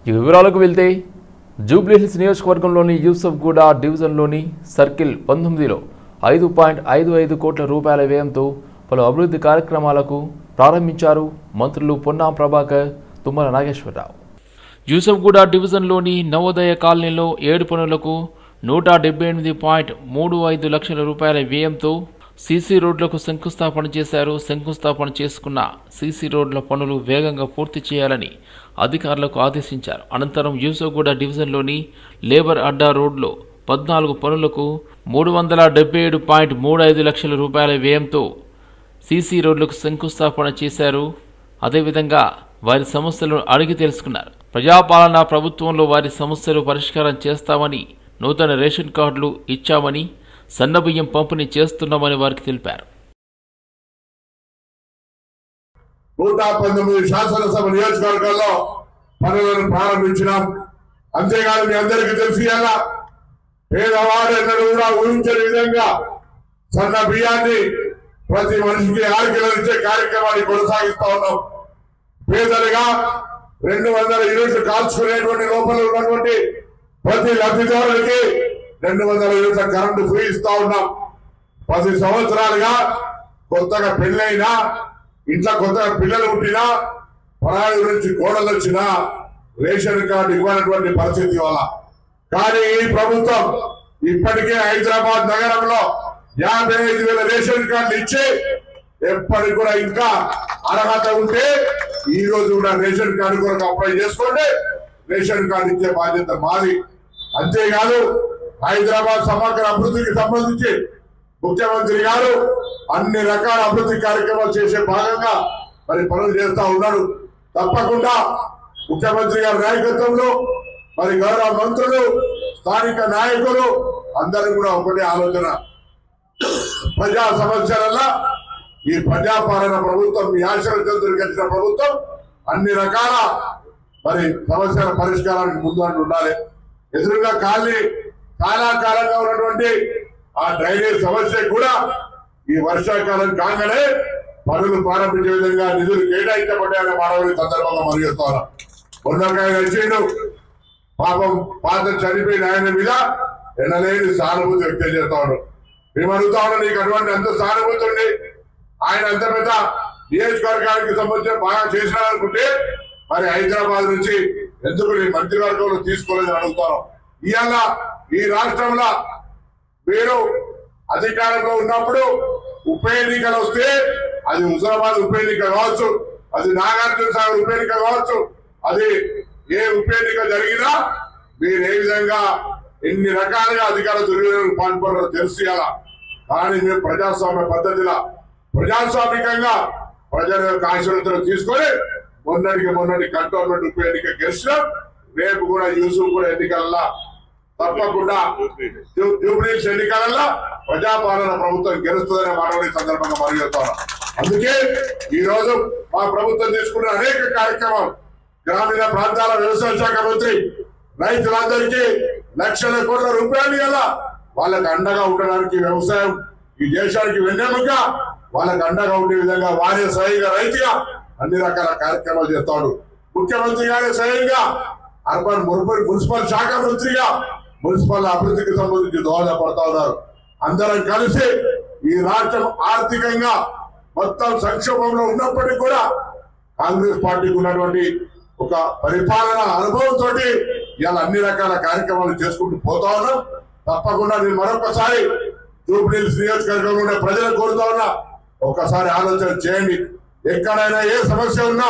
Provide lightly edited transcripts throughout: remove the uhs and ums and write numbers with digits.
ఈ వివరాలకు వెళ్తే జూబ్లీహిల్స్ నియోజకవర్గంలోని యూసఫ్గూడ డివిజన్లోని సర్కిల్ 19లో 5.55 కోట్ల రూపాయల వ్యయంతో పలు అభివృద్ధి కార్యక్రమాలకు ప్రారంభించారు మంత్రులు పొన్నాం ప్రభాకర్, తుమ్మల నాగేశ్వరరావు. యూసఫ్గూడ డివిజన్లోని నవోదయ కాలనీలో 7 పనులకు 178.35 లక్షల రూపాయల వ్యయంతో సీసీ రోడ్లకు శంకుస్థాపన చేశారు. శంకుస్థాపన చేసుకున్న సీసీ రోడ్ల పనులు వేగంగా పూర్తి చేయాలని అధికారులకు ఆదేశించారు. అనంతరం యూసఫ్గూడ డివిజన్లోని లేబర్ అడ్డా రోడ్లో 14 పనులకు 377.35 లక్షల రూపాయల వ్యయంతో సీసీ రోడ్లకు శంకుస్థాపన చేశారు. అదేవిధంగా వారి సమస్యలను అడిగి తెలుసుకున్నారు. ప్రజాపాలన ప్రభుత్వంలో వారి సమస్యలు పరిష్కారం చేస్తామని, నూతన రేషన్ కార్డులు ఇచ్చామని, సన్నబియ్యం పంపిణీ చేస్తున్నామని వారికి తెలిపారు. 119 శాసనసభ నియోజకవర్గాల్లో పనులను ప్రారంభించినాం. అంతేగాని మీ అందరికీ తెలిసి పేదవాడు ఎన్నడూ కూడా ఊహించని విధంగా సన్న బియ్యాన్ని ప్రతి మనిషికి 6 కిలోలు ఇచ్చే కార్యక్రమాన్ని కొనసాగిస్తా ఉన్నాం. పేదలుగా 200 యూనిట్లు కాల్చుకునేటువంటి లోపల ఉన్నటువంటి ప్రతి లబ్ధిదారులకి 200 యూనిట్ల కరెంటు ఫ్రీ ఇస్తా ఉన్నాం. 10 సంవత్సరాలుగా కొత్తగా పెళ్ళైనా, ఇంట్లో కొత్తగా పిల్లలు పుట్టినా, పరాయి నుంచి కోడలు వచ్చినా రేషన్ కార్డు ఇవ్వనటువంటి పరిస్థితి వల్ల. కానీ ఈ ప్రభుత్వం ఇప్పటికే హైదరాబాద్ నగరంలో 55,000 రేషన్ కార్డులు ఇచ్చి ఎప్పటికి కూడా ఇంకా అర్హత ఉంటే ఈ రోజు కూడా రేషన్ కార్డు కొరకు అప్లై చేసుకోండి, రేషన్ కార్డు ఇచ్చే బాధ్యత మాది. అంతేకాదు హైదరాబాద్ సమగ్ర అభివృద్ధికి సంబంధించి ముఖ్యమంత్రి గారు అన్ని రకాల అభివృద్ధి కార్యక్రమాలు చేసే భాగంగా మరి పనులు చేస్తా ఉన్నాడు. తప్పకుండా ముఖ్యమంత్రి గారి నాయకత్వంలో మరి గౌరవ మంత్రులు, స్థానిక నాయకులు అందరూ కూడా ఒకటే ఆలోచన, ప్రజా సమస్యలలో ఈ ప్రజాపాలన ప్రభుత్వం, ఈ ఆశీర్వదించిన గెలిచిన ప్రభుత్వం అన్ని రకాల మరి సమస్యల పరిష్కారానికి ముందు ఉండాలి. ఎదురుగా కాలాకాలంగా ఉన్నటువంటి ఆ డ్రైనేజ్ సమస్య కూడా ఈ వర్షాకాలం కాగానే పనులు ప్రారంభించే విధంగా నిధులు కేటాయించబడ్డాయని మానవుని సందర్భంగా మరిగిస్తున్నారు. మొన్నకాయ వచ్చిండు పాపం, పాత చనిపోయిన ఆయన మీద ఎనలేని సానుభూతి వ్యక్తం చేస్తా ఉన్నాడు. మేము అడుగుతా ఉన్నాం, నీకు అటువంటి అంత సానుభూతి ఉండి ఆయన అంత పెద్ద నియోజకవర్గానికి సంబంధించిన బాగా చేసినారనుకుంటే మరి హైదరాబాద్ నుంచి ఎందుకు నీ మంత్రివర్గంలో తీసుకోలేదని అడుగుతాను. ఇవాళ ఈ రాష్ట్రంలో మీరు అధికారంలో ఉన్నప్పుడు ఉప ఎన్నికలు వస్తే అది హుజరాబాద్ ఉప ఎన్నిక కావచ్చు, అది నాగార్జున సాగర్ ఉప ఎన్నిక కావచ్చు, అది ఏ ఉప ఎన్నిక జరిగినా మీరు ఏ విధంగా ఎన్ని రకాలుగా అధికార దుర్వినియోగం పాల్పడారో తెలుసుకోవాలా. కానీ మేము ప్రజాస్వామ్య పద్ధతిలో ప్రజాస్వామికంగా ప్రజల యొక్క ఆశీర్వాదాలు తీసుకొని మొన్నటి కంటోన్మెంట్ ఉప ఎన్నిక గెలిచినాం. రేపు కూడా యూసుఫ్ కూడా ఎన్నికలలో తప్పకుండా జూబ్లీహిల్స్ ఎన్నికలలో ప్రజాపాలన ప్రభుత్వం గెలుస్తుందనే మాటని సందర్భంగా మరిగెత్తాను. అందుకే ఈ రోజు మా ప్రభుత్వం తీసుకున్న అనేక కార్యక్రమాలు, గ్రామీణ ప్రాంతాల వ్యవసాయ శాఖ మంత్రి రైతులందరికీ లక్షల కోట్ల రూపాయలు ఇలా వాళ్ళకి అండగా ఉండడానికి, వ్యవసాయం ఈ దేశానికి వెన్నెముక, వాళ్ళకి అండగా ఉండే విధంగా వారే స్వయంగా రైతుగా అన్ని రకాల కార్యక్రమాలు చేస్తాడు. ముఖ్యమంత్రి గారే స్వయంగా అర్బన్ మున్సిపల్ శాఖ మంత్రిగా మున్సిపల్ అభివృద్ధికి సంబంధించి దోహదపడతా ఉన్నారు. అందరం కలిసి ఈ రాష్ట్రం ఆర్థికంగా మొత్తం సంక్షోభంలో ఉన్నప్పటికీ కూడా కాంగ్రెస్ పార్టీకి ఉన్నటువంటి ఒక పరిపాలన అనుభవంతో ఇవాళ అన్ని రకాల కార్యక్రమాలు చేసుకుంటూ పోతా ఉన్నాం. తప్పకుండా నేను మరొకసారి జూబ్లీహిల్స్ నియోజకవర్గంలో ఉన్న ప్రజలకు కోరుతా ఉన్నా, ఒక్కసారి ఆలోచన చేయండి. ఎక్కడైనా ఏ సమస్య ఉన్నా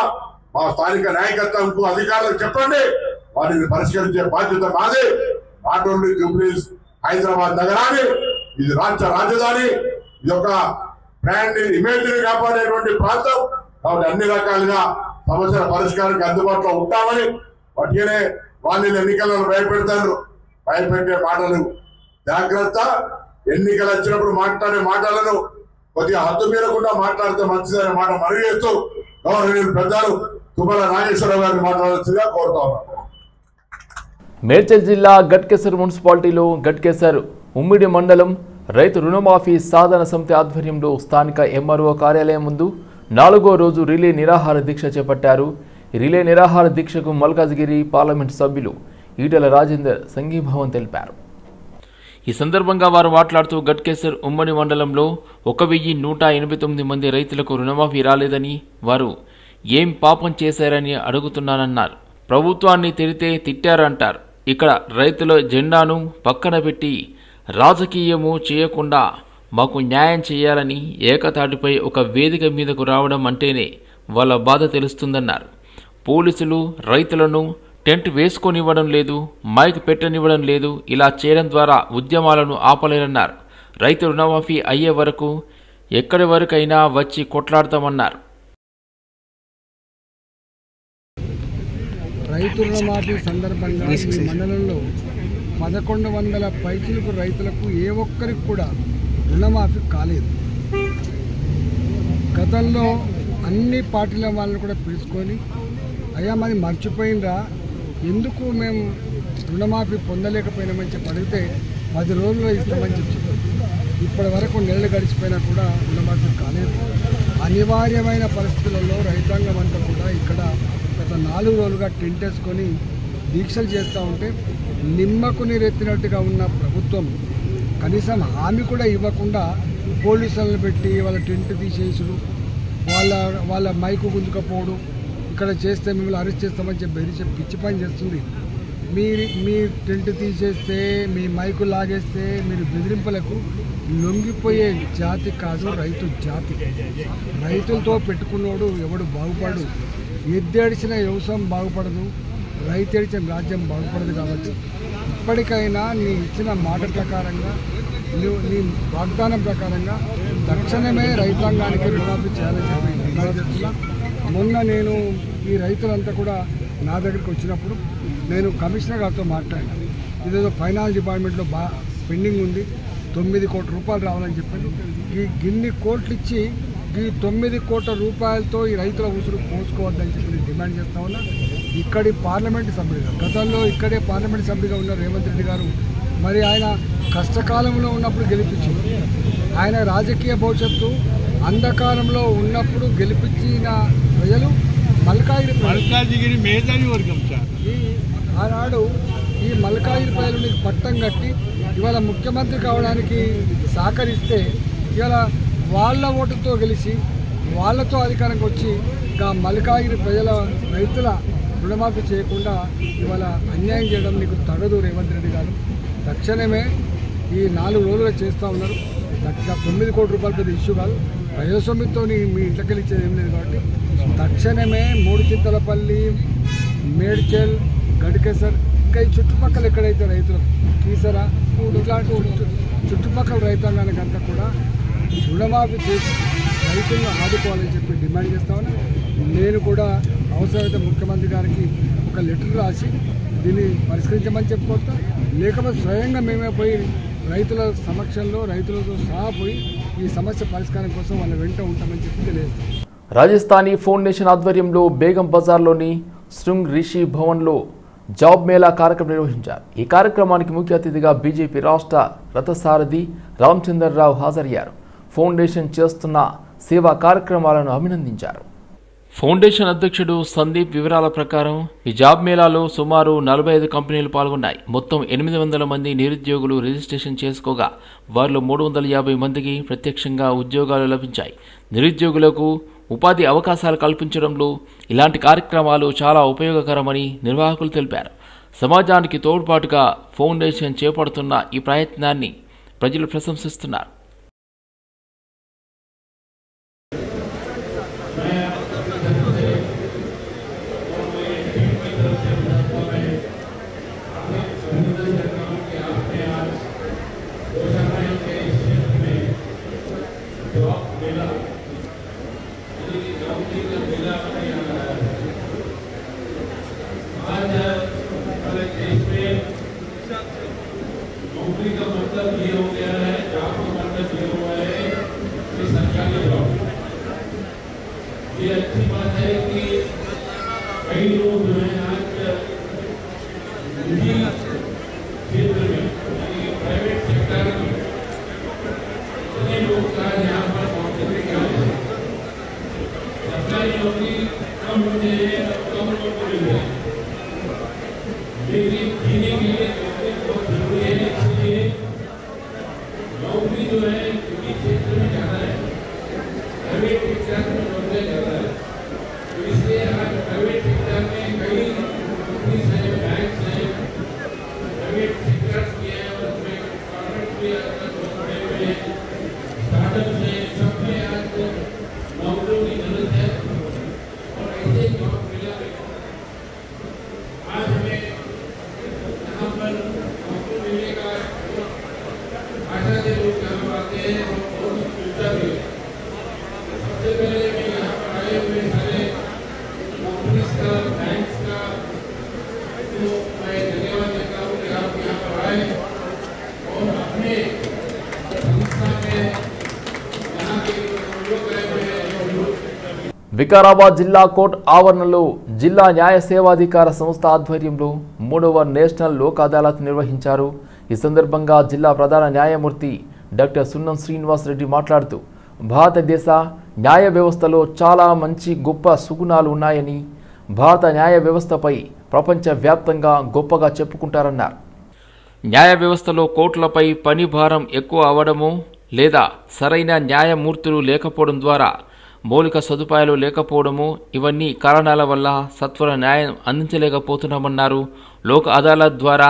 మా స్థానిక నాయకత్వంకు, అధికారులకు చెప్పండి, వాటిని పరిష్కరించే బాధ్యత మాదే. నాట్ ఓన్లీ జూబ్లీహిల్స్, హైదరాబాద్ నగరాన్ని, ఇది రాష్ట్ర రాజధాని, ఇది ఒక బ్రాండ్ ఇమేజ్ ని కాపాడేటువంటి ప్రాంతం. కాబట్టి అన్ని రకాలుగా సమస్యల పరిష్కారానికి అందుబాటులో ఉంటామని, వాటినే వాళ్ళు ఎన్నికలను భయపెట్టే మాటలు జాగ్రత్త. ఎన్నికలు వచ్చినప్పుడు మాట్లాడే మాటలను కొద్దిగా హద్దు మీరకుండా మాట్లాడితే మంచిదనే మాట మనవి చేస్తూ గౌరవనీయులు పెద్దలు తుమ్మల నాగేశ్వరరావు గారిని మాట్లాడాల్సిందిగా కోరుతా ఉన్నాను. మేడ్చల్ జిల్లా గట్కేసర్ మున్సిపాలిటీలో గట్కేసర్ ఉమ్మిడి మండలం రైతు రుణమాఫీ సాధన సమితి ఆధ్వర్యంలో స్థానిక ఎంఆర్ఓ కార్యాలయం ముందు 4వ రోజు రిలే నిరాహార దీక్ష చేపట్టారు. ఈ ఈ రిలే నిరాహార దీక్షకు మల్కాజ్గిరి పార్లమెంట్ సభ్యులు ఈటెల రాజేందర్ సంఘీభావం తెలిపారు. ఈ సందర్భంగా వారు మాట్లాడుతూ గట్కేసర్ ఉమ్మడి మండలంలో 1189 మంది రైతులకు రుణమాఫీ రాలేదని, వారు ఏం పాపం చేశారని అడుగుతున్నానన్నారు. ప్రభుత్వాన్ని తిరితే తిట్టారంటారు. ఇక్కడ రైతుల జెండాను పక్కన పెట్టి రాజకీయము చేయకుండా మాకు న్యాయం చేయాలని ఏకతాటిపై ఒక వేదిక మీదకు రావడం అంటేనే వాళ్ళ బాధ తెలుస్తుందన్నారు. పోలీసులు రైతులను టెంట్ వేసుకొనివ్వడం లేదు, మైక్ పెట్టనివ్వడం లేదు. ఇలా చేయడం ద్వారా ఉద్యమాలను ఆపలేరన్నారు. రైతు రుణమాఫీ అయ్యే వరకు ఎక్కడి వరకైనా వచ్చి కొట్లాడతామన్నారు. రైతు రుణమాఫీ సందర్భంగా ఈ మండలంలో 1100 పైచిలకు రైతులకు ఏ ఒక్కరికి కూడా రుణమాఫీ కాలేదు. గతంలో అన్ని పార్టీల వాళ్ళని కూడా పిలుచుకొని అయ్యా మరి మర్చిపోయినరా, ఎందుకు మేము రుణమాఫీ పొందలేకపోయినామని చెప్పి అడిగితే 10 రోజుల్లో ఇస్తామని చెప్పి ఇప్పటి వరకు నెలలు గడిచిపోయినా కూడా రుణమాఫీ కాలేదు. అనివార్యమైన పరిస్థితులలో రైతాంగం అంతా కూడా ఇక్కడ గత 4 రోజులుగా టెంట్ వేసుకొని దీక్షలు చేస్తూ ఉంటే నిమ్మకు నీరెత్తినట్టుగా ఉన్న ప్రభుత్వం కనీసం హామీ కూడా ఇవ్వకుండా పోలీసులను పెట్టి వాళ్ళ టెంట్ తీసేసుడు, వాళ్ళ మైకు గుంజుకపోవడం, ఇక్కడ చేస్తే మిమ్మల్ని అరెస్ట్ చేస్తామని చెప్పి బెదిరించి పిచ్చి పని చేస్తుంది. మీ టెంట్ తీసేస్తే, మీ మైకు లాగేస్తే మీరు బెదిరింపులకు లొంగిపోయే జాతి కాదు రైతు జాతి. రైతులతో పెట్టుకున్నోడు ఎవడు బాగుపడు. ఎద్దేడిచిన వ్యవసాయం బాగుపడదు, రైతు ఏడిచిన రాజ్యం బాగుపడదు. కాబట్టి ఇప్పటికైనా నీ ఇచ్చిన మాట ప్రకారంగా, నీ వాగ్దానం ప్రకారంగా తక్షణమే రైతాంగానికి రుణమాఫీ చేయాలని చెప్పి డిమాండ్ చేస్తున్నా. మొన్న నేను ఈ రైతులంతా కూడా నా దగ్గరికి వచ్చినప్పుడు నేను కమిషనర్ గారితో మాట్లాడాను. ఇదేదో ఫైనాన్స్ డిపార్ట్మెంట్లో పెండింగ్ ఉంది, 9 కోట్ల రూపాయలు రావాలని చెప్పాను. ఈ గిన్ని కోట్లు ఇచ్చి ఈ 9 కోట్ల రూపాయలతో ఈ రైతుల ఉసురు పోసుకోవద్దని చెప్పి డిమాండ్ చేస్తా ఉన్నా. ఇక్కడి పార్లమెంటు సభ్యుడిగా, గతంలో ఇక్కడే పార్లమెంటు సభ్యుడిగా ఉన్న రేవంత్ రెడ్డి గారు మరి ఆయన కష్టకాలంలో ఉన్నప్పుడు గెలిపించింది. ఆయన రాజకీయ భవిష్యత్తు అంధకారంలో ఉన్నప్పుడు గెలిపించిన ప్రజలు మల్కాజిగిరి మేధావి వర్గం. ఆనాడు ఈ మల్కాజిగిరి ప్రజలు నీకు పట్టం కట్టి ఇవాళ ముఖ్యమంత్రి కావడానికి సహకరిస్తే ఇవాళ వాళ్ళ ఓటుతో గెలిచి వాళ్ళతో అధికారంకి వచ్చి ఇంకా మల్కాజిగిరి ప్రజల రైతుల రుణమాఫీ చేయకుండా ఇవాళ అన్యాయం చేయడం నీకు తగదు రేవంత్ రెడ్డి గారు. తక్షణమే ఈ 4 రోజులు చేస్తూ ఉన్నారు. 9 కోట్ల రూపాయల పెద్ద ఇష్యూ కాదు. ప్రజాస్వామ్యంతో మీ ఇంట్లోకి వెళ్ళిచ్చేది ఏం లేదు. కాబట్టి తక్షణమే మూడుచింతలపల్లి, మేడ్చల్, గట్కేసర్ ఇంకా ఈ చుట్టుపక్కల ఎక్కడైతే రైతులు కీసరా ఇట్లాంటి చుట్టుపక్కల రైతాంగానికి అంతా కూడా రుణమాఫీ చేసి రైతులను ఆదుకోవాలని చెప్పి డిమాండ్ చేస్తా ఉన్నా. నేను కూడా అవసరమైతే ముఖ్యమంత్రి గారికి ఒక లెటర్ రాసి దీన్ని పరిష్కరించమని చెప్పుకోవచ్చా, లేకపోతే స్వయంగా మేమే పోయి రైతుల సమక్షంలో రైతులతో సహా పోయి ఈ సమస్య పరిష్కారం కోసం వాళ్ళ వెంట ఉంటామని చెప్పి తెలియదు. రాజస్థానీ ఫౌండేషన్ ఆధ్వర్యంలో బేగం బజార్లోని శృంగ్ రిషి భవన్లో జాబ్ మేళా కార్యక్రమం నిర్వహించారు. ఈ కార్యక్రమానికి ముఖ్య అతిథిగా బీజేపీ రాష్ట్ర రథసారథి రామచంద్రరావు హాజరయ్యారు. ఫౌండేషన్ చేస్తున్న సేవా కార్యక్రమాలను అభినందించారు. ఫౌండేషన్ అధ్యక్షుడు సందీప్ వివరాల ప్రకారం ఈ జాబ్ మేళాలో సుమారు 45 కంపెనీలు పాల్గొన్నాయి. మొత్తం 800 మంది నిరుద్యోగులు రిజిస్ట్రేషన్ చేసుకోగా వారిలో 350 మందికి ప్రత్యక్షంగా ఉద్యోగాలు లభించాయి. నిరుద్యోగులకు ఉపాధి అవకాశాలు కల్పించడంలో ఇలాంటి కార్యక్రమాలు చాలా ఉపయోగకరమని నిర్వాహకులు తెలిపారు. సమాజానికి తోడ్పాటుగా ఫౌండేషన్ చేపడుతున్న ఈ ప్రయత్నాన్ని ప్రజలు ప్రశంసిస్తున్నారు. नौकरी का मतलब ये हो गया है कि आपको వికారాబాద్ జిల్లా కోర్ట్ ఆవరణలో జిల్లా న్యాయ సేవాధికార సంస్థ ఆధ్వర్యంలో 3వ నేషనల్ లోక్ అదాలత్ నిర్వహించారు. ఈ సందర్భంగా జిల్లా ప్రధాన న్యాయమూర్తి డాక్టర్ సున్నం శ్రీనివాస్ రెడ్డి మాట్లాడుతూ భారతదేశ న్యాయ వ్యవస్థలో చాలా మంచి గొప్ప సుగుణాలు ఉన్నాయని, భారత న్యాయ వ్యవస్థపై ప్రపంచవ్యాప్తంగా గొప్పగా చెప్పుకుంటారన్నారు. న్యాయ వ్యవస్థలో కోర్టులపై పని భారం ఎక్కువ అవడము లేదా సరైన న్యాయమూర్తులు లేకపోవడం ద్వారా మౌలిక సదుపాయాలు లేకపోవడము ఇవన్నీ కారణాల వల్ల సత్వర న్యాయం అందించలేకపోతున్నామన్నారు. లోక్ అదాలత్ ద్వారా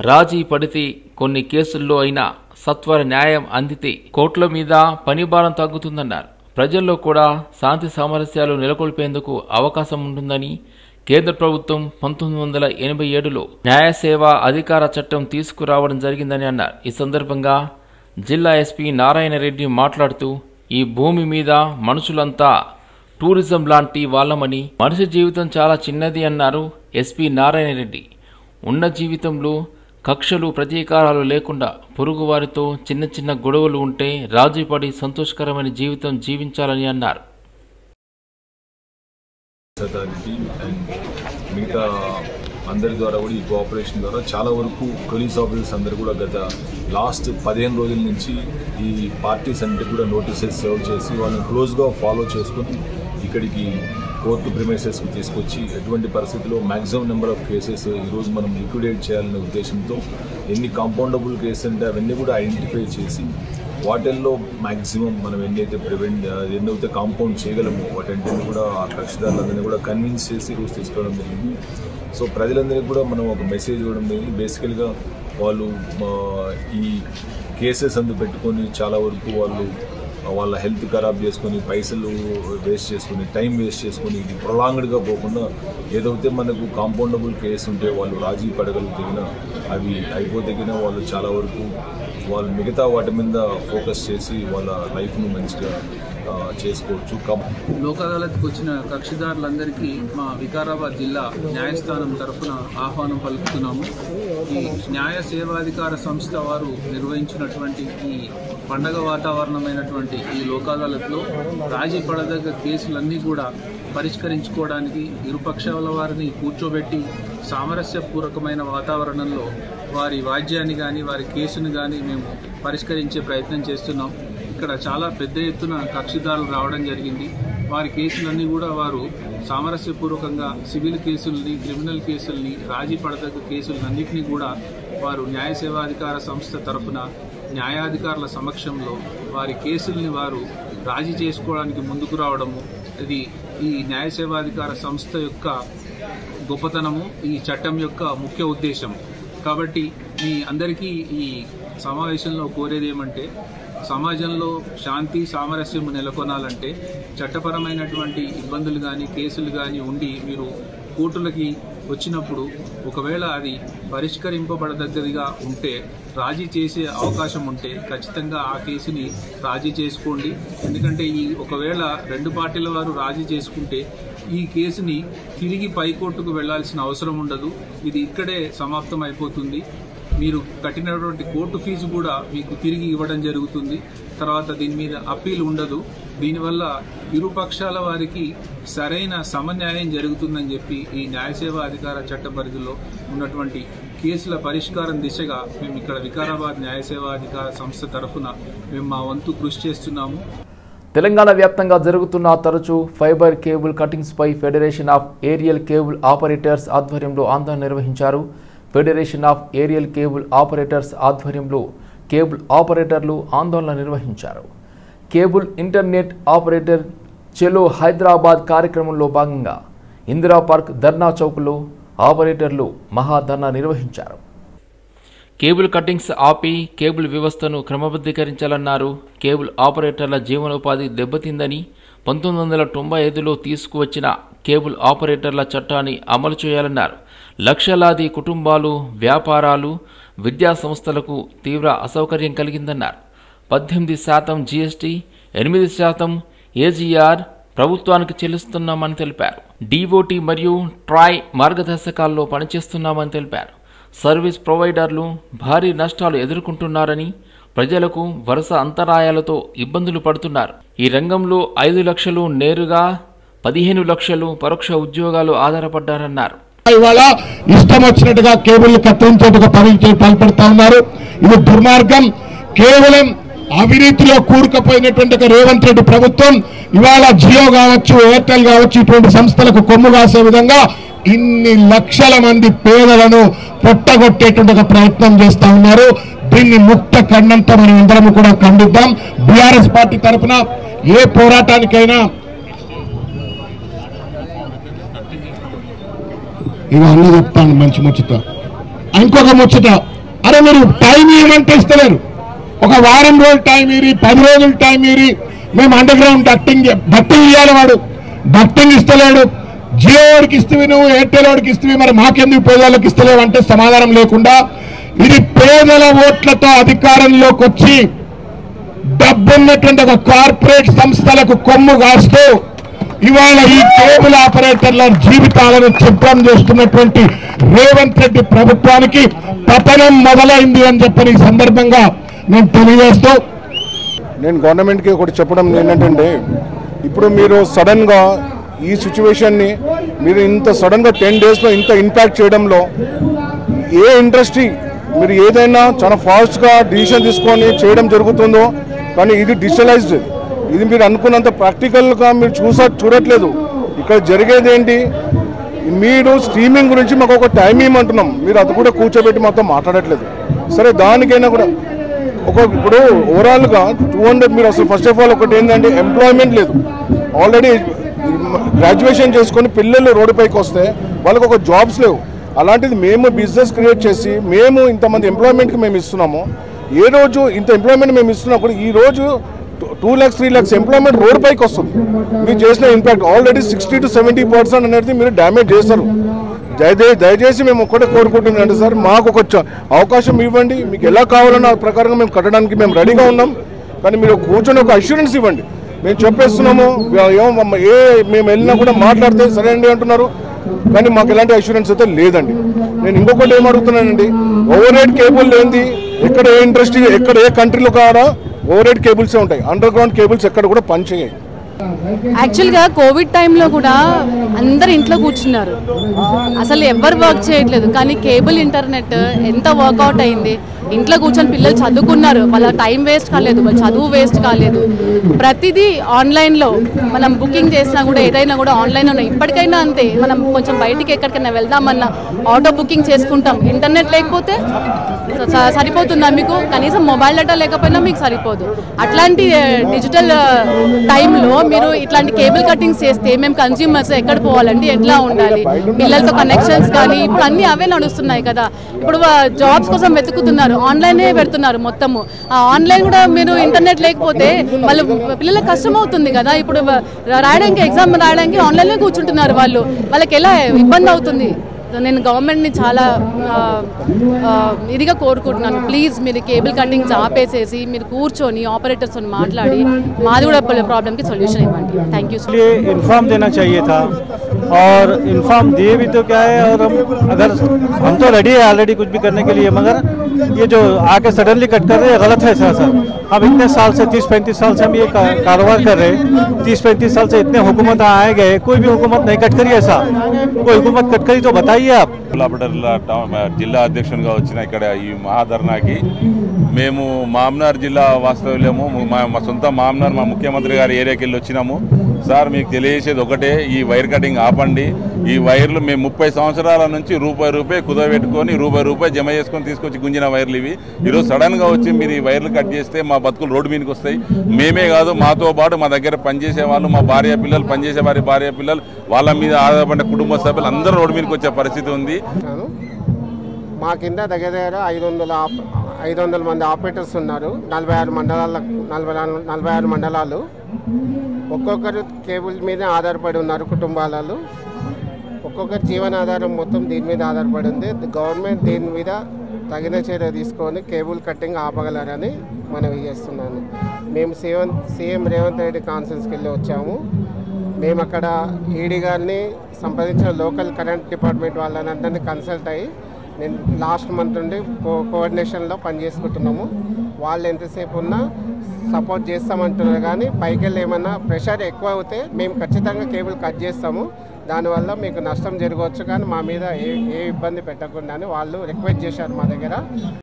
రాజీ పడితే కొన్ని కేసుల్లో అయినా సత్వర న్యాయం అందితే కోర్టుల మీద పని భారం తగ్గుతుందన్నారు. ప్రజల్లో కూడా శాంతి సామరస్యాలు నెలకొల్పేందుకు అవకాశం ఉంటుందని కేంద్ర ప్రభుత్వం 1987లో న్యాయ సేవా అధికార చట్టం తీసుకురావడం జరిగిందని అన్నారు. ఈ సందర్భంగా జిల్లా ఎస్పీ నారాయణ రెడ్డి మాట్లాడుతూ ఈ భూమి మీద మనుషులంతా టూరిజం లాంటి వాళ్ళమని, మనిషి జీవితం చాలా చిన్నది అన్నారు ఎస్పీ నారాయణ రెడ్డి. ఉన్న జీవితంలో కక్షలు ప్రతీకారాలు లేకుండా పొరుగువారితో చిన్న చిన్న గొడవలు ఉంటే రాజీపడి సంతోషకరమైన జీవితం జీవించాలని అన్నారు. మిగతా అందరి ద్వారా కూడా ఈ కోఆపరేషన్ ద్వారా చాలా వరకు పోలీస్ ఆఫీసర్స్ అందరూ కూడా గత లాస్ట్ 15 రోజుల నుంచి ఈ పార్టీస్ అన్నిటి కూడా నోటీసెస్ సర్వ్ చేసి వాళ్ళని క్లోజ్గా ఫాలో చేసుకుని ఇక్కడికి కోర్టు ప్రిమైసెస్కి తీసుకొచ్చి ఎటువంటి పరిస్థితుల్లో మ్యాక్సిమం నెంబర్ ఆఫ్ కేసెస్ ఈరోజు మనం లిక్విడేట్ చేయాలనే ఉద్దేశంతో ఎన్ని కాంపౌండబుల్ కేసెస్ అంటే అవన్నీ కూడా ఐడెంటిఫై చేసి వాటిల్లో మ్యాక్సిమం మనం ఎన్నైతే కాంపౌండ్ చేయగలమో వాటన్నిటిని కూడా ఆ కక్షిదారులందరినీ కూడా కన్విన్స్ చేసి ఈరోజు తీసుకోవడం జరిగింది. సో ప్రజలందరికీ కూడా మనం ఒక మెసేజ్ ఇవ్వడం జరిగింది. బేసికల్గా వాళ్ళు ఈ కేసెస్ అందు పెట్టుకొని చాలా వరకు వాళ్ళ హెల్త్ ఖరాబ్ చేసుకొని, పైసలు వేస్ట్ చేసుకొని, టైం వేస్ట్ చేసుకొని, ఇది ప్రొలాంగ్డ్గా పోకుండా ఏదైతే మనకు కాంపౌండబుల్ కేసు ఉంటే వాళ్ళు రాజీ పడగలిగిన అవి అయిపోతగిన వాళ్ళు చాలా వరకు వాళ్ళు మిగతా వాటి మీద ఫోకస్ చేసి వాళ్ళ లైఫ్ను మంచిగా చేసుకోవచ్చు. లోక్ అదాలత్కి వచ్చిన కక్షిదారులందరికీ మా వికారాబాద్ జిల్లా న్యాయస్థానం తరఫున ఆహ్వానం పలుకుతున్నాము. ఈ న్యాయ సేవాధికార సంస్థ వారు నిర్వహించినటువంటి ఈ పండగ వాతావరణమైనటువంటి ఈ లోక్ అదాలత్లో రాజీ పడదగ్గ కేసులన్నీ కూడా పరిష్కరించుకోవడానికి ఇరుపక్షాల వారిని కూర్చోబెట్టి సామరస్యపూర్వకమైన వాతావరణంలో వారి వాద్యాన్ని కానీ వారి కేసును కానీ మేము పరిష్కరించే ప్రయత్నం చేస్తున్నాం. ఇక్కడ చాలా పెద్ద ఎత్తున కక్షిదారులు రావడం జరిగింది. వారి కేసులన్నీ కూడా వారు సామరస్యపూర్వకంగా సివిల్ కేసుల్ని, క్రిమినల్ కేసుల్ని, రాజీ పడదగ్గ కేసులన్నింటినీ కూడా వారు న్యాయ సేవాధికార సంస్థ తరఫున న్యాయాధికారుల సమక్షంలో వారి కేసుల్ని వారు రాజీ చేసుకోవడానికి ముందుకు రావడము ఇది ఈ న్యాయ సేవాధికార సంస్థ యొక్క గొప్పతనము, ఈ చట్టం యొక్క ముఖ్య ఉద్దేశం. కాబట్టి మీ అందరికీ ఈ సమావేశంలో కోరేది ఏమంటే, సమాజంలో శాంతి సామరస్యం నెలకొనాలంటే చట్టపరమైనటువంటి ఇబ్బందులు కానీ కేసులు కానీ ఉండి మీరు కోర్టులకి వచ్చినప్పుడు ఒకవేళ అది పరిష్కరింపబడదగ్గదిగా ఉంటే, రాజీ చేసే అవకాశం ఉంటే ఖచ్చితంగా ఆ కేసుని రాజీ చేసుకోండి. ఎందుకంటే ఒకవేళ రెండు పార్టీల వారు రాజీ చేసుకుంటే ఈ కేసుని తిరిగి పైకోర్టుకు వెళ్లాల్సిన అవసరం ఉండదు. ఇది ఇక్కడే సమాప్తం అయిపోతుంది. మీరు కట్టినటువంటి కోర్టు ఫీజు కూడా మీకు తిరిగి ఇవ్వడం జరుగుతుంది. తర్వాత దీని మీద అప్పీల్ ఉండదు. దీనివల్ల ఇరు పక్షాల వారికి సరైన సమన్యాయం జరుగుతుందని చెప్పి ఈ న్యాయ సేవా అధికార చట్ట పరిధిలో ఉన్నటువంటి కేసుల పరిష్కారం దిశగా మేము ఇక్కడ వికారాబాద్ న్యాయ సేవా అధికార సంస్థ తరఫున మేము మా వంతు కృషి చేస్తున్నాము. తెలంగాణ వ్యాప్తంగా జరుగుతున్న తరచూ ఫైబర్ కేబుల్ కటింగ్స్ పై federation of aerial cable operators ఆధ్వర్యంలో ఆందోళన నిర్వహించారు. Federation of aerial cable operators ఆధ్వర్యంలో కేబుల్ ఆపరేటర్లు ఆందోళన నిర్వహించారు. కేబుల్ ఇంటర్నెట్ ఆపరేటర్ చెలో హైదరాబాద్ కార్యక్రమంలో భాగంగా ఇందిరా పార్క్ ధర్నా చౌక్లో ఆపరేటర్లు మహాధర్నా నిర్వహించారు. కేబుల్ కట్టింగ్స్ ఆపి కేబుల్ వ్యవస్థను క్రమబద్ధీకరించాలన్నారు. కేబుల్ ఆపరేటర్ల జీవనోపాధి దెబ్బతిందని 1995లో తీసుకువచ్చిన కేబుల్ ఆపరేటర్ల చట్టాన్ని అమలు చేయాలన్నారు. లక్షలాది కుటుంబాలు, వ్యాపారాలు, విద్యా సంస్థలకు తీవ్ర అసౌకర్యం కలిగిందన్నారు. 18% జీఎస్టీ, 8% ఏజీఆర్ ప్రభుత్వానికి చెల్లిస్తున్నామని తెలిపారు. డిఓటి మరియు ట్రాయ్ మార్గదర్శకాల్లో పనిచేస్తున్నామని తెలిపారు. సర్వీస్ ప్రొవైడర్లు భారీ నష్టాలు ఎదుర్కొంటున్నారని, ప్రజలకు వరుస అంతరాయాలతో ఇబ్బందులు పడుతున్నారు. ఈ రంగంలో 5 లక్షలు నేరుగా, 15 లక్షలు పరోక్ష ఉద్యోగాలు ఆధారపడ్డారన్నారు. ఇవాళ ఇష్టం వచ్చినట్టుగా కేబుల్ కత్తిరించేట్టుగా పాల్పడతా ఉన్నారు. ఇది దుర్మార్గం. కేవలం అవినీతిలో కూరుకుపోయినటువంటి ఒక రేవంత్ రెడ్డి ప్రభుత్వం ఇవాళ జియో కావచ్చు, ఎయిర్టెల్ కావచ్చు, ఇటువంటి సంస్థలకు కొమ్ము కాసే విధంగా ఇన్ని లక్షల మంది పేదలను పొట్టగొట్టేటువంటి ఒక ప్రయత్నం చేస్తా ఉన్నారు. దీన్ని ముక్త ఖండంతో మనం అందరం కూడా ఖండిద్దాం. బీఆర్ఎస్ పార్టీ తరఫున ఏ పోరాటానికైనా ఇక అన్న చెప్తాను మంచి ముచ్చట. ఇంకొక ముచ్చట, అరే మీరు టైం ఇవ్వమంటే ఇస్తలేరు. ఒక వారం రోజులు టైం ఇరి, 10 రోజులు టైం ఇరి, మేము అండర్ గ్రౌండ్ డక్టింగ్ ఇవ్వాలి. వాడు డక్టింగ్ ఇస్తలేడు. జియో వాడికి ఇస్తవి, నువ్వు ఎయిర్టెల్ వాడికి ఇస్తవి, మరి మాకెందుకు పేదవాళ్ళకి ఇస్తలేవు అంటే సమాధానం లేకుండా ఇది పేదల ఓట్లతో అధికారంలోకి వచ్చి డబ్బున్నటువంటి ఒక కార్పొరేట్ సంస్థలకు కొమ్ము కాస్తూ ఇవాళ ఈ కేబుల్ ఆపరేటర్ల జీవితాలను చిత్రం చేస్తున్నటువంటి రేవంత్ రెడ్డి ప్రభుత్వానికి పతనం మొదలైంది అని చెప్పని ఈ సందర్భంగా నేను తెలియజేస్తూ, నేను గవర్నమెంట్కి ఒకటి చెప్పడం ఏంటంటే, ఇప్పుడు మీరు సడన్గా ఈ సిచ్యువేషన్ని మీరు ఇంత సడన్గా 10 డేస్లో ఇంత ఇంపాక్ట్ చేయడంలో ఏ ఇండస్ట్రీ మీరు ఏదైనా చాలా ఫాస్ట్గా డిసిషన్ తీసుకొని చేయడం జరుగుతుందో, కానీ ఇది డిజిటలైజ్డ్, ఇది మీరు అనుకున్నంత ప్రాక్టికల్గా మీరు చూడట్లేదు. ఇక్కడ జరిగేది ఏంటి, మీరు స్ట్రీమింగ్ గురించి మాకు ఒక టైం ఇవ్వమంటున్నాం, మీరు అది కూడా కూర్చోబెట్టి మాతో మాట్లాడట్లేదు. సరే దానికైనా కూడా ఇప్పుడు ఓవరాల్గా 200 మీరు అసలు ఫస్ట్ ఆఫ్ ఆల్ ఒకటి ఏంటంటే ఎంప్లాయ్మెంట్ లేదు. ఆల్రెడీ గ్రాడ్యుయేషన్ చేసుకొని పిల్లలు రోడ్డుపైకి వస్తే వాళ్ళకి ఒక జాబ్స్ లేవు. అలాంటిది మేము బిజినెస్ క్రియేట్ చేసి మేము ఇంతమంది ఎంప్లాయ్మెంట్కి మేము ఇస్తున్నాము. ఏ రోజు ఇంత ఎంప్లాయ్మెంట్ మేము ఇస్తున్నప్పుడు ఈ రోజు 2 lakhs 3 lakhs ఎంప్లాయ్మెంట్ రోడ్డుపైకి వస్తుంది. మీరు చేసిన ఇంపాక్ట్ ఆల్రెడీ 60 to 70% అనేది మీరు డ్యామేజ్ చేస్తారు. దయచేసి మేము ఒక్కటే కోరుకుంటున్నాం సార్, మాకు ఒక అవకాశం ఇవ్వండి. మీకు ఎలా కావాలన్నా ఆ ప్రకారంగా మేము కట్టడానికి మేము రెడీగా ఉన్నాం. కానీ మీరు కూర్చొని ఒక అష్యూరెన్స్ ఇవ్వండి. మేము చెప్పేస్తున్నాము, మేము వెళ్ళినా కూడా మాట్లాడితే సరే అండి అంటున్నారు, కానీ మాకు ఎలాంటి అష్యూరెన్స్ అయితే లేదండి. నేను ఇంకొకటి ఏం అడుగుతున్నానండి, ఓవర్ హెడ్ కేబుల్ ఏంది, ఎక్కడ ఏ ఇండస్ట్రీ ఎక్కడ ఏ కంట్రీలో కావాలా ఓవర్ హెడ్ కేబుల్సే ఉంటాయి, అండర్ గ్రౌండ్ కేబుల్స్ ఎక్కడ కూడా పనిచేయాలి. యాక్చువల్గా కోవిడ్ టైంలో కూడా అందరు ఇంట్లో కూర్చున్నారు, అసలు ఎవరు వర్క్ చేయట్లేదు. కానీ కేబుల్ ఇంటర్నెట్ ఎంత వర్కౌట్ అయింది. ఇంట్లో కూర్చొని పిల్లలు చదువుకున్నారు, వాళ్ళ టైం వేస్ట్ కాలేదు, వాళ్ళ చదువు వేస్ట్ కాలేదు. ప్రతిదీ ఆన్లైన్లో మనం బుకింగ్ చేసినా కూడా ఏదైనా కూడా ఆన్లైన్లో. ఇప్పటికైనా అంతే, మనం కొంచెం బయటికి ఎక్కడికైనా వెళ్దామన్నా ఆటో బుకింగ్ చేసుకుంటాం. ఇంటర్నెట్ లేకపోతే సరిపోతుందా మీకు? కనీసం మొబైల్ డేటా లేకపోయినా మీకు సరిపోదు. అట్లాంటి డిజిటల్ టైంలో మీరు ఇట్లాంటి కేబుల్ కటింగ్స్ చేస్తే మేము కన్స్యూమర్స్ ఎక్కడ పోవాలండి, ఎట్లా ఉండాలి, పిల్లలతో కనెక్షన్స్ కానీ ఇప్పుడు అన్నీ అవే నడుస్తున్నాయి కదా. ఇప్పుడు జాబ్స్ కోసం వెతుకుతున్నారు, ఆన్లైనే పెడుతున్నారు మొత్తము. ఆ ఆన్లైన్ కూడా మీరు ఇంటర్నెట్ లేకపోతే వాళ్ళు పిల్లలకు కష్టం అవుతుంది కదా. ఇప్పుడు రాయడానికి ఎగ్జామ్ రాయడానికి ఆన్లైన్లో కూర్చుంటున్నారు వాళ్ళు, వాళ్ళకి ఎలా ఇబ్బంది అవుతుంది. నేను గవర్నమెంట్ని చాలా ఇదిగా కోరుకుంటున్నాను, ప్లీజ్ మీరు కేబుల్ కటింగ్స్ ఆపేసేసి మీరు కూర్చొని ఆపరేటర్స్ మాట్లాడి మాది కూడా ప్రాబ్లమ్కి సొల్యూషన్ ఇవ్వండి. Thank you. इन्फॉर्म देना चाहिए था और इन्फॉर्म दिए भी तो क्या है, और हम तो रेडी है ऑलरेडी कुछ भी करने के लिए, मगर ये जो आके सडनली कट कर रहे हैं गलत है सर। हम इतने साल से 30-35 साल से हम ये कारोबार कर रहे हैं, 30-35 साल से इतने हुकूमत आए गए, कोई भी हुकूमत नहीं कट करी ऐसा, कोई हुकूमत कट करी तो बताइए आप. జిల్లా అధ్యక్షునిగా వచ్చిన ఇక్కడ ఈ మహాధర్నాకి మేము మామ్నార్ జిల్లా వాస్తవ్యము, మా సొంత మామ్నార్, మా ముఖ్యమంత్రి గారి ఏరియాకి వెళ్ళి వచ్చినాము. సార్ మీకు తెలియజేసేది ఒకటే, ఈ వైర్ కటింగ్ ఆపండి. ఈ వైర్లు మేము 30 సంవత్సరాల నుంచి రూపాయి కుదబెట్టుకొని రూపాయి జమ చేసుకొని తీసుకొచ్చి గుంజిన వైర్లు ఇవి. ఈరోజు సడన్గా వచ్చి మీరు ఈ వైర్లు కట్ చేస్తే మా బతుకులు రోడ్డు మీదకి వస్తాయి. మేమే కాదు, మాతో పాటు మా దగ్గర పనిచేసే వాళ్ళు, మా భార్య పిల్లలు, పనిచేసే వారి భార్య పిల్లలు, వాళ్ళ మీద ఆధారపడిన కుటుంబ సభ్యులు అందరూ రోడ్డు మీదకి వచ్చే పరిస్థితి ఉంది. మా కింద దగ్గర 500 మంది ఆపరేటర్స్ ఉన్నారు. 46 మండలాలు. ఒక్కొక్కరు కేబుల్ మీద ఆధారపడి ఉన్నారు కుటుంబాలలో. ఒక్కొక్కరి జీవనాధారం మొత్తం దీని మీద ఆధారపడి ఉంది. గవర్నమెంట్ దీని మీద తగిన చర్య తీసుకొని కేబుల్ కట్టింగ్ ఆపగలరని మనవి చేస్తున్నాను. మేము సీఎం రేవంత్ రెడ్డి కాన్ఫరెన్స్కి వెళ్ళి వచ్చాము. మేము అక్కడ ఈడీ గారిని సంప్రదించిన లోకల్ కరెంట్ డిపార్ట్మెంట్ వాళ్ళని అందరినీ కన్సల్ట్ అయ్యి నేను లాస్ట్ మంత్ నుండి కోఆర్డినేషన్లో పనిచేసుకుంటున్నాము. వాళ్ళు ఎంతసేపు ఉన్నా సపోర్ట్ చేస్తామంటున్నారు, కానీ పైకి వెళ్ళి ఏమన్నా ప్రెషర్ ఎక్కువ అవుతే మేము ఖచ్చితంగా కేబుల్ కట్ చేస్తాము. దానివల్ల మీకు నష్టం జరగవచ్చు, కానీ మా మీద ఏ ఇబ్బంది పెట్టకుండా అని వాళ్ళు రిక్వెస్ట్ చేశారు మా దగ్గర.